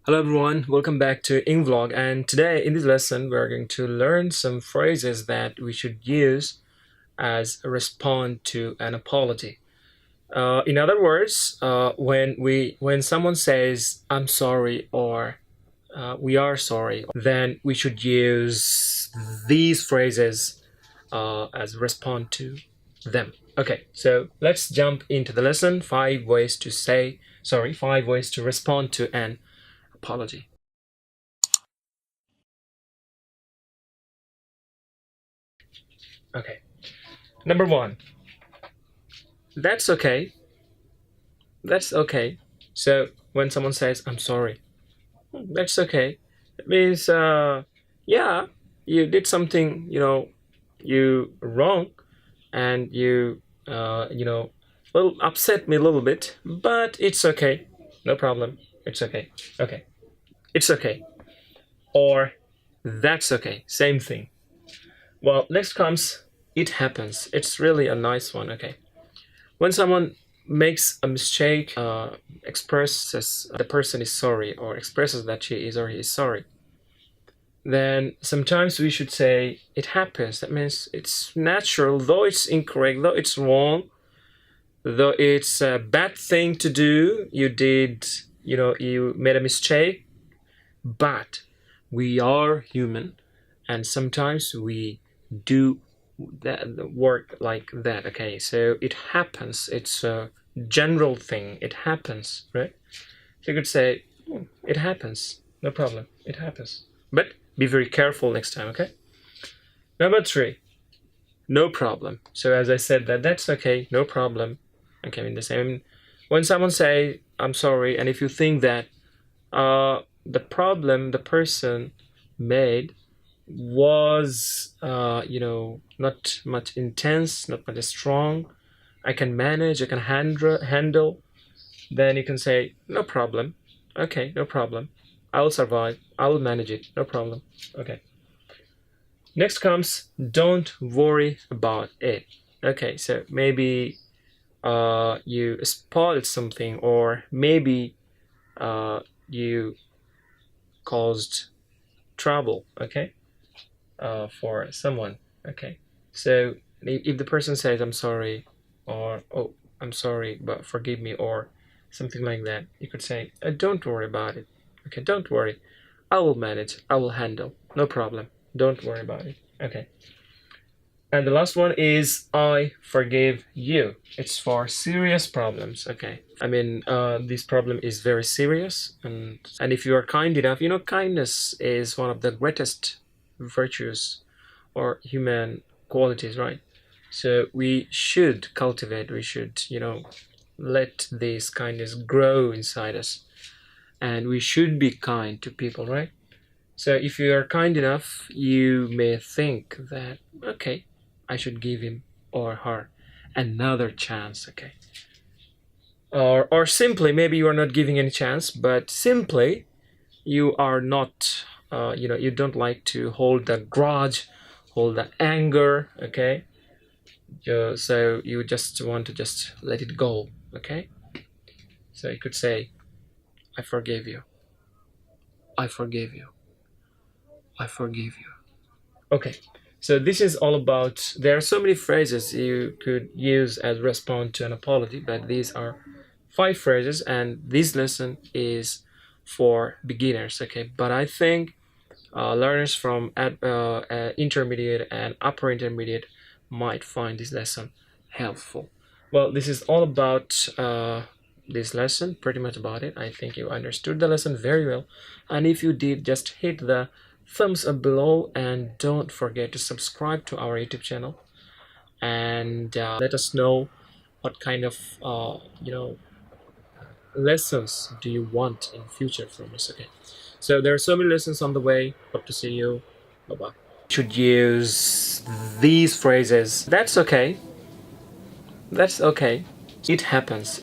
Hello everyone, welcome back to EngVlog, and today in this lesson we're going to learn some phrases that we should use as a response to an apology. In other words, when someone says "I'm sorry" or "we are sorry," then we should use these phrases as a response to them. Okay, so let's jump into the lesson. 5 ways to respond to an apology. Okay. Number one, that's okay. That's okay. So when someone says, I'm sorry, that's okay. It means, yeah, you did something, you wrong, and little upset me a little bit, but it's okay. No problem. It's okay. Okay. It's okay. Or that's okay. Same thing. Well, next comes, it happens. It's really a nice one. Okay. When someone makes a mistake, expresses the person is sorry or expresses that she is or he is sorry, then sometimes we should say it happens. That means it's natural, though it's incorrect, though it's wrong, though it's a bad thing to do. You made a mistake, but we are human, and sometimes we do that work like that. Okay, so it happens. It's a general thing. It happens, right? So you could say it happens, no problem, it happens, but be very careful next time. Okay. Number three, no problem. So as I said, that's okay, no problem. Okay, I mean the same when someone say I'm sorry, and if you think that the problem the person made was not much intense, not much strong, I can manage, I can handle, then you can say no problem. Okay, no problem, I'll survive, I'll manage it, no problem. Okay. Next comes don't worry about it. Okay, so maybe you spoiled something, or maybe you caused trouble, okay, for someone. Okay, so if the person says I'm sorry, or oh, I'm sorry but forgive me, or something like that, you could say don't worry about it. Okay, don't worry, I will manage, I will handle, no problem, don't worry about it. Okay. And the last one is I forgive you. It's for serious problems. Okay, I mean this problem is very serious, and if you are kind enough, kindness is one of the greatest virtues or human qualities, right? So we should cultivate, we should let this kindness grow inside us, and we should be kind to people, right? So if you are kind enough, you may think that okay, I should give him or her another chance. Okay. Or simply, maybe you are not giving any chance, but simply you are not you don't like to hold the grudge, hold the anger. Okay. So you just want to just let it go. Okay. So you could say I forgive you, I forgive you, I forgive you. Okay. So this is all about, there are so many phrases you could use as response to an apology, but these are 5 phrases, and this lesson is for beginners. Okay, but I think learners from intermediate and upper intermediate might find this lesson helpful. Well, this is all about this lesson, pretty much about it. I think you understood the lesson very well, and if you did, just hit the thumbs up below, and don't forget to subscribe to our YouTube channel, and let us know what kind of lessons do you want in future from us. Okay, so there are so many lessons on the way. Hope to see you. Bye bye. Should use these phrases. That's okay. That's okay. It happens.